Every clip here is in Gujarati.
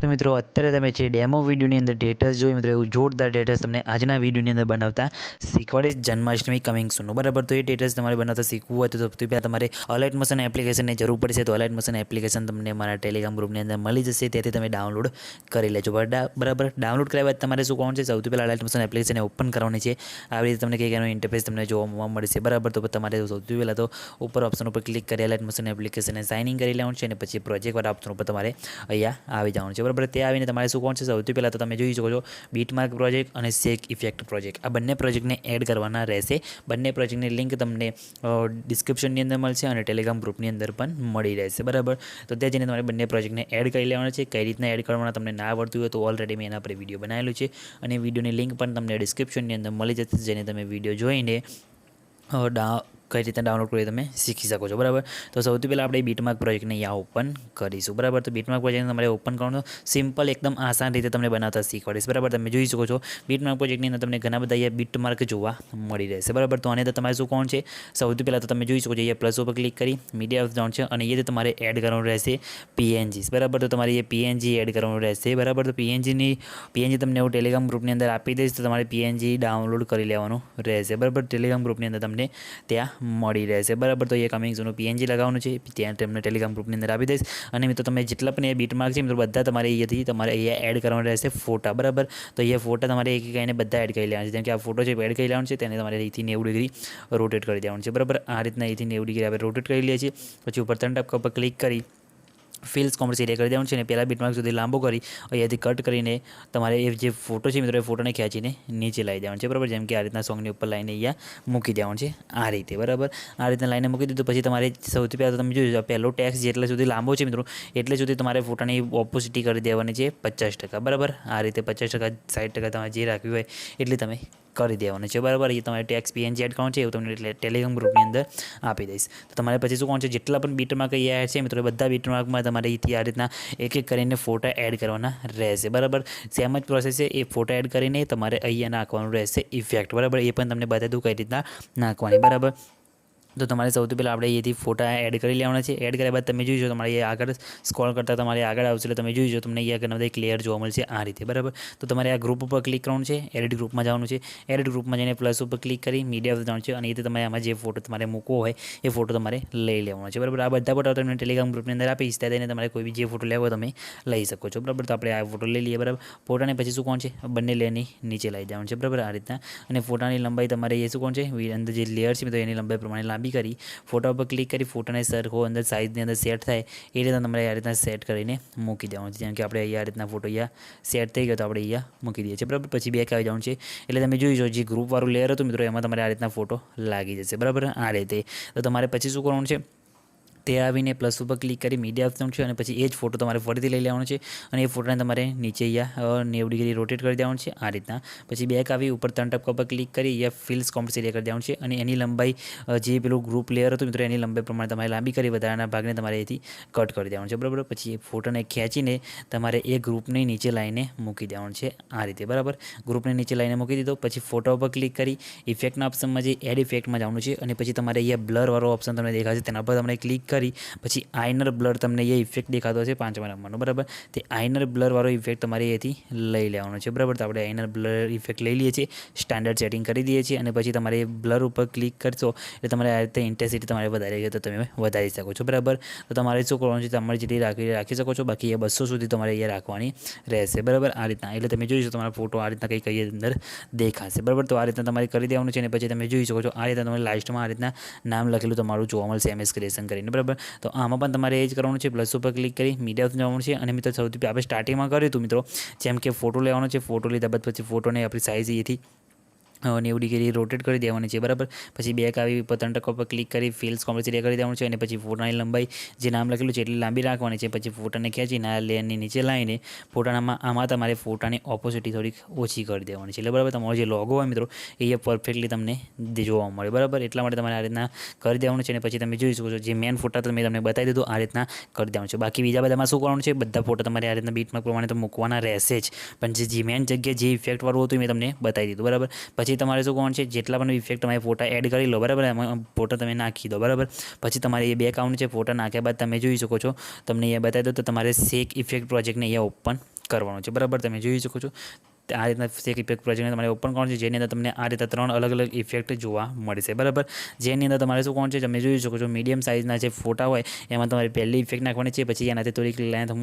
તો મિત્રો અત્યારે તમે જે ડેમો વિડીયોની અંદર ડેટસ જોઈ મિત્રો એવું જોરદાર ડેટસ તમને આજના વિડીયોની અંદર બનાવતા શીખવાડીશ જન્માષ્ટમી કમિંગ સૂનનું બરાબર। તો એ ડેટસ તમારે બનાવતા શીખવું હોય તો સૌથી પહેલાં તમારે અલાઇટ મોશન એપ્લિકેશનની જરૂર પડશે। તો અલાઇટ મોશન એપ્લિકેશન તમને મારા ટેલિગ્રામ ગ્રુપની અંદર મળી જશે, તેથી તમે ડાઉનલોડ કરી લેજો બરાબર। ડાઉનલોડ કર્યા બાદ તમારે શું કરવાનું છે, સૌથી પહેલાં અલાઇટ મોશન એપ્લિકેશન ઓપન કરવાની છે। આવી રીતે તમને કંઈક એનો ઇન્ટરફેસ તમને જોવા મળશે બરાબર। તો તમારે સૌથી પહેલાં તો ઉપર ઓપ્શન ઉપર ક્લિક કરી અલાઇટ મોશન એપ્લિકેશનને સાઇન ઇન કરી લેવાનું છે અને પછી પ્રોજેક્ટ વાળા ઓપ્શન ઉપર તમારે અહીંયા આવી જવાનું છે બરાબર। ત્યાં આવીને તમારે શું કોણ છે, સૌથી પહેલાં તો તમે જોઈ શકો છો બીટમાર્ક પ્રોજેક્ટ અને શેક ઇફેક્ટ પ્રોજેક્ટ, આ બંને પ્રોજેક્ટને એડ કરવાના રહેશે। બંને પ્રોજેક્ટની લિંક તમને ડિસ્ક્રિપ્શનની અંદર મળશે અને ટેલિગ્રામ ગ્રુપની અંદર પણ મળી રહેશે બરાબર। તો ત્યાં જઈને તમારે બંને પ્રોજેક્ટને એડ કરી લેવાના છે। કઈ રીતના એડ કરવાના તમને ના આવડતું હોય તો ઓલરેડી મેં એના પર વિડીયો બનાવેલું છે અને વિડીયોની લિંક પણ તમને ડિસ્ક્રિપ્શનની અંદર મળી જશે, જેને તમે વિડીયો જોઈને કઈ રીતે ડાઉનલોડ કરી તમે શીખી શકો છો બરાબર। તો સૌથી પહેલાં આપણે બીટમાર્ક પ્રોજેક્ટને અહીંયા ઓપન કરીશું બરાબર। તો બીટમાર્ક પ્રોજેક્ટને તમારે ઓપન કરવાનું સિમ્પલ એકદમ આસાન રીતે તમને બનાવતા શીખવાડીશ બરાબર। તમે જોઈ શકો છો બીટમાર્ક પ્રોજેક્ટની અંદર તમને ઘણા બધા અહીંયા બીટમાર્ક જોવા મળી રહેશે બરાબર। તો આની અંદર તમારે શું કોણ છે, સૌથી પહેલાં તો તમે જોઈ શકો છો અહીંયા પ્લસ ઉપર ક્લિક કરી મીડિયા ઓફ ડાઉન છે અને એ તમારે એડ કરવાનું રહેશે પીએનજીસ બરાબર। તો તમારે એ પીએનજી એડ કરવાનું રહેશે બરાબર। તો પીએનજી તમને હું ટેલિગ્રામ ગ્રુપની અંદર આપી દઈશ, તો તમારે પીએનજી ડાઉનલોડ કરી લેવાનું રહેશે બરાબર। ટેલિગ્રામ ગ્રુપની અંદર તમને ત્યાં મળી રહેશે બરાબર। તો એ કમિંગ સૂનનું પીએનજી લગાવવાનું છે, ત્યાં તમને ટેલિગ્રામ ગ્રુપની અંદર આપી દઈશ। અને મિત્રો તમે જેટલા પણ એ બીટમાર્ક છે મિત્રો બધા તમારે અહીંયાથી તમારે અહીંયા એડ કરવાનું રહેશે ફોટા બરાબર। તો અહીંયા ફોટા તમારે એક કહીને બધા એડ કરી લેવાના છે, જેમ કે આ ફોટો છે એડ કરી લેવાનું છે, તેને તમારે અહીંથી 90 ડિગ્રી રોટેટ કરી દેવાનું છે બરાબર। આ રીતના અહીંથી 90 ડિગ્રી આપણે રોટેટ કરી લઈએ છીએ। પછી ઉપર ત્રણ ટપકા પર ક્લિક કરી ફિલ્સ કોમર્સ એરિયા કરી દેવાનું છે અને પહેલાં બીટમાર્ક સુધી લાંબો કરી અહીંયાથી કટ કરીને તમારે એ જે ફોટો છે મિત્રો એ ફોટોને ખેંચીને નીચે લાવી દેવાનું છે બરાબર। જેમ કે આ રીતના સોંગની ઉપર લાઈને અહીંયા મૂકી દેવાનું છે આ રીતે બરાબર। આ રીતના લાઈને મૂકી દીધું પછી તમારે સૌથી પહેલાં તો તમે જોઈ પહેલો ટેક્સ જેટલા સુધી લાંબો છે મિત્રો એટલે સુધી તમારે ફોટાની ઓપોસિટી કરી દેવાની છે 50% બરાબર। આ રીતે 50% 60% તમારે જે રાખ્યું હોય એટલી તમે કરી દેવાનું છે બરાબર। એ તમારે ટેક્સ પીએનજી એડ કરવાનું છે એવું તમને ટેલિગ્રામ ગ્રુપની અંદર આપી દઈશ। તો તમારે પછી શું કરવાનું છે, જેટલા પણ બીટમાર્ક અહીંયા એડ છે મિત્રો બધા બીટમાર્કમાં તમારે અહીંથી આ રીતના એક એક કરીને ફોટા એડ કરવાના રહેશે બરાબર। સેમ જ પ્રોસેસ છે, એ ફોટા એડ કરીને તમારે અહીંયા નાખવાનું રહેશે ઇફેક્ટ બરાબર। એ પણ તમને બતાવી દઉં કઈ રીતના નાખવાની બરાબર। તો તમારે સૌથી પહેલાં આપણે અહીંથી ફોટા એડ કરી લેવાના છે। એડ કર્યા બાદ તમે જોઈ શકો તમારે અહીંયા આગળ સ્ક્રોલ કરતાં તમારે આગળ આવશે એટલે તમે જોઈ શકો તમને અહીંયા ઘણા બધા ક્લિયર જોવા મળશે આ રીતે બરાબર। તો તમારે આ ગ્રુપ ઉપર ક્લિક કરવાનું છે, એડિટ ગ્રુપમાં જવાનું છે। એડિટ ગ્રુપમાં જઈને પ્લસ ઉપર ક્લિક કરી મીડિયા પર જવાનું છે અને અહીંથી તમારે આમાં જે ફોટો તમારે મૂકવો હોય એ ફોટો તમારે લઈ લેવાનો છે બરાબર। આ બધા ફોટો તમને ટેલિગ્રામ ગ્રુપની અંદર આપીશ, ત્યાં થઈને તમારે કોઈ બી જે ફોટો લેવો તમે લઈ શકો છો બરાબર। તો આપણે આ ફોટો લઈ લઈએ બરાબર। ફોટાને પછી શું કોણ છે, બંને લેયરની નીચે લાવી દેવાનું છે બરાબર આ રીતના। અને ફોટાની લંબાઈ તમારે એ શું કોણ છે, અંદર જે લેયર છે તો એની લંબાઈ પ્રમાણે લાંબી કરી ફોટા ઉપર ક્લિક કરી ફોટાને સરખો અંદર સાઇઝની અંદર સેટ થાય એ રીતે તમારે આ રીતના સેટ કરીને મૂકી દેવાનું છે। જેમ કે આપણે અહીંયા આ રીતના ફોટો અહીંયા સેટ થઈ ગયો તો આપણે અહીંયા મૂકી દઈએ છીએ બરાબર। પછી બેક આવી જવાનું છે એટલે તમે જોઈ શકો જે ગ્રુપવાળું લેયર હતું મિત્રો એમાં તમારે આ રીતના ફોટો લાગી જશે બરાબર આ રીતે। તો તમારે પછી શું કરવાનું છે, તે આવીને પ્લસ ઉપર ક્લિક કરી મીડિયા ઓપ્શન છે અને પછી એ જ ફોટો તમારે ફરીથી લઈ લેવાનો છે અને એ ફોટોને તમારે નીચે અહીંયા 90 ડિગ્રી રોટેટ કરી દેવાનું છે આ રીતના। પછી બેક આવી ઉપર ત્રણ ટપકા પર ક્લિક કરી અહીંયા ફિલ્સ કોમ્પ્સ એરિયા કરી દેવાનું છે અને એની લંબાઈ જે પેલું ગ્રુપ લેયર હતું મિત્રો એની લંબાઈ પ્રમાણે તમારે લાંબી કરી વધારાના ભાગને તમારે અહીંથી કટ કરી દેવાનું છે બરાબર। પછી એ ફોટોને ખેંચીને તમારે એ ગ્રુપની નીચે લાઈને મૂકી દેવાનું છે આ રીતે બરાબર। ગ્રુપની નીચે લાઈને મૂકી દીધો પછી ફોટો ઉપર ક્લિક કરી ઇફેક્ટના ઓપ્શનમાં જે એડ ઇફેક્ટમાં જવાનું છે અને પછી તમારે અહીંયા બ્લરવાળો ઓપ્શન તમને દેખાશે તેના પર તમને ક્લિક કરી પછી આઇનર બ્લર તમને એ ઇફેક્ટ દેખાતો હશે 5મા નંબરનો બરાબર। તે આઇનર બ્લરવાળો ઇફેક્ટ તમારે અહીંથી લઈ લેવાનો છે બરાબર। તો આપણે આઇનર બ્લર ઇફેક્ટ લઈ લઈએ છીએ, સ્ટાન્ડર્ડ સેટિંગ કરી દઈએ છીએ અને પછી તમારે બ્લર ઉપર ક્લિક કરશો એટલે તમારે આ રીતે ઇન્ટેન્સિટી તમારે વધારી છે તો તમે વધારી શકો છો બરાબર। તો તમારે શું કરવાનું છે, તમારે જેટલી રાખી શકો છો, બાકી એ 200 સુધી તમારે અહીંયા રાખવાની રહેશે બરાબર આ રીતના। એટલે તમે જોઈ શકો તમારો ફોટો આ રીતના કંઈક અહીંયા અંદર દેખાશે બરાબર। તો આ રીતના તમારે કરી દેવાનું છે અને પછી તમે જોઈ શકો છો આ રીતના તમારે લાસ્ટમાં આ રીતના નામ લખેલું તમારું જોવા મળશે MS ક્રિએશન કરીને બરાબર। તો આમાં પણ તમારે એ જ કરવાનું છે, પ્લસ ઉપર ક્લિક કરી મીડિયા જવાનું છે અને મિત્રો સૌથી આપણે સ્ટાર્ટિંગમાં કર્યું હતું મિત્રો જેમ કે ફોટો લેવાનો છે, ફોટો લીધા બાદ પછી ફોટોને આપણી સાઇઝ અહીંથી 90 ડિગ્રી રોટેટ કરી દેવાની છે બરાબર। પછી બેક આવી ઉપર ત્રણ ટકા પર ક્લિક કરી ફિલ્સ કોમ્પ્સ એરિયા કરી દેવાનું છે અને પછી ફોટાની લંબાઈ જે નામ લખેલું છે એટલી લાંબી રાખવાની છે। પછી ફોટાને ખેંચીને આ લેયરની નીચે લાવીને ફોટામાં આમાં તમારે ફોટાની ઓપોસિટી થોડીક ઓછી કરી દેવાની છે એટલે બરાબર તમારો જે લોગો હોય મિત્રો એ પરફેક્ટલી તમને જોવા મળે બરાબર। એટલા માટે તમારે આ રીતના કરી દેવાનું છે અને પછી તમે જોઈ શકો છો જે મેન ફોટા તો મેં તમને બતાવી દીધું આ રીતના કરી દેવાનું છે। બાકી બીજા બધામાં શું કરવાનું છે, બધા ફોટા તમારે આ રીતના બીટમાર્ક પ્રમાણે તો મૂકવાના રહેશે જ, પણ જે મેન જગ્યાએ જે ઇફેક્ટવાળું હતું મેં તમને બતાવી દીધું બરાબર। પછી પછી તમારે શું કરવાનું છે, જેટલા પણ ઇફેક્ટ તમારે ફોટા એડ કરી લો, બરાબર, એમાં ફોટા તમે નાખી દો, બરાબર. પછી તમારે એ બે એકાઉન્ટ છે, ફોટા નાખ્યા બાદ તમે જોઈ શકો છો, તમને અહીંયા બતાવી દો તો તમારે શેક ઇફેક્ટ પ્રોજેક્ટને અહીંયા ઓપન કરવાનું છે, બરાબર. તમે જોઈ શકો છો આ રીતના શેક ઇફેક્ટ પ્રોજેક્ટને તમારે ઓપન કરવાનું છે, જેની અંદર તમને આ રીતે 3 અલગ અલગ ઇફેક્ટ જોવા મળશે, બરાબર. જેની અંદર તમારે શું કરવાનું છે, તમે જોઈ શકો છો મીડિયમ સાઇઝના જે ફોટા હોય એમાં તમારે પહેલી ઇફેક્ટ નાખવાની છે, પછી એનાથી થોડીક લેન્થ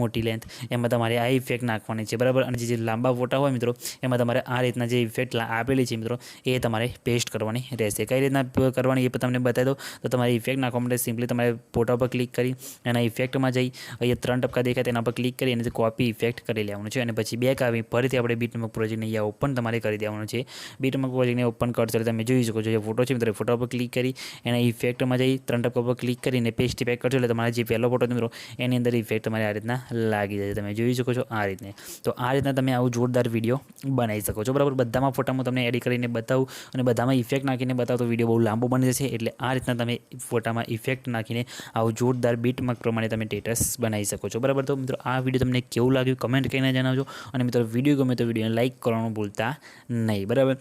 મોટી લેન્થ એમાં તમારે આ ઇફેક્ટ નાખવાની છે, બરાબર. અને જે લાંબા ફોટા હોય મિત્રો એમાં તમારે આ રીતના જે ઇફેક્ટ આપેલી છે મિત્રો એ તમારે પેસ્ટ કરવાની રહેશે. કઈ રીતના કરવાની એ પણ તમને બતાવી દો. તો તમારે ઇફેક્ટ નાખવા માટે સિમ્પલી તમારે ફોટા પર ક્લિક કરી એના ઇફેક્ટમાં જઈ અહીંયા 3 ટપકા દેખાય તેના પર ક્લિક કરી અને કોપી ઇફેક્ટ કરી લેવાનું છે, અને પછી બેક આવી ફરીથી આપણે બીટમાર્ક પ્રોજેક્ટને અહીંયા ઓપન તમારે કરી દેવાનું છે. બીટમાર્ક પ્રોજેક્ટને ઓપન કરશો એટલે તમે જોઈ શકો છો જે ફોટો છે મિત્રો ફોટા પર ક્લિક કરી એના ઇફેક્ટમાં જઈ 3 ટપકા પર ક્લિક કરીને પેસ્ટ ઇફેક્ટ કરશો એટલે તમારે જે પહેલો ફોટો મિત્રો એની અંદર ઇફેક્ટ તમારે આ રીતના લાગી જશે. તમે જોઈ શકો છો આ રીતને. તો આ રીતના તમે આવું જોરદાર વિડીયો બનાવી શકો છો, બરાબર. બધામાં ફોટામાં તમને એડિટ કરીને બતાવું અને બધામાં ઇફેક્ટ નાખીને બતાવો તો વિડીયો બહુ લાંબો બની જશે. એટલે આ રીતના તમે ફોટામાં ઇફેક્ટ નાખીને આવું જોરદાર બીટમાર્ક પ્રમાણે તમે સ્ટેટસ બનાવી શકો છો, બરાબર. તો મિત્રો આ વિડીયો તમને કેવું લાગ્યું કમેન્ટ કરીને જણાવજો, અને મિત્રો વિડીયો ગમે તો વિડીયોને લાઇક કરવાનું ભૂલતા નહીં, બરાબર.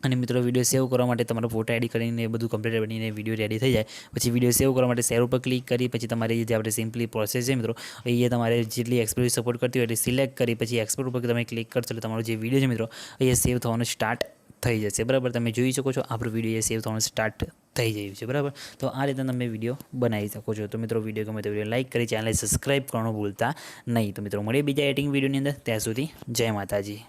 અને મિત્રો વિડીયો સેવ કરવા માટે તમારો ફોટો એડિટ કરીને એ બધું કમ્પ્લીટ બનીને વિડીયો રેડી થઈ જાય પછી વિડીયો સેવ કરવા માટે શેર ઉપર ક્લિક કરી પછી તમારી જે આપણે સિમ્પલી પ્રોસેસ છે મિત્રો અહીંયા તમારે જેટલી એક્સપોર્ટ સપોર્ટ કરતી હોય એટલે સિલેક્ટ કરી પછી એક્સપોર્ટ ઉપર તમે ક્લિક કરશો એટલે તમારો જે વિડીયો છે મિત્રો અહીંયા સેવ થવાનું સ્ટાર્ટ થઈ જશે, બરાબર. તમે જોઈ શકો છો આપણો વિડીયો સેવ થવાનું સ્ટાર્ટ થઈ ગયું છે, બરાબર. તો આ રીતે તમે વિડીયો બનાવી શકો છો. તો મિત્રો વિડીયો ગમે તો વિડીયો લાઇક કરી ચેનલને સબસ્ક્રાઈબ કરવાનું ભૂલતા નહીં. તો મિત્રો મળીએ બીજા એડિટિંગ વિડીયોની અંદર, ત્યાં સુધી જય માતાજી.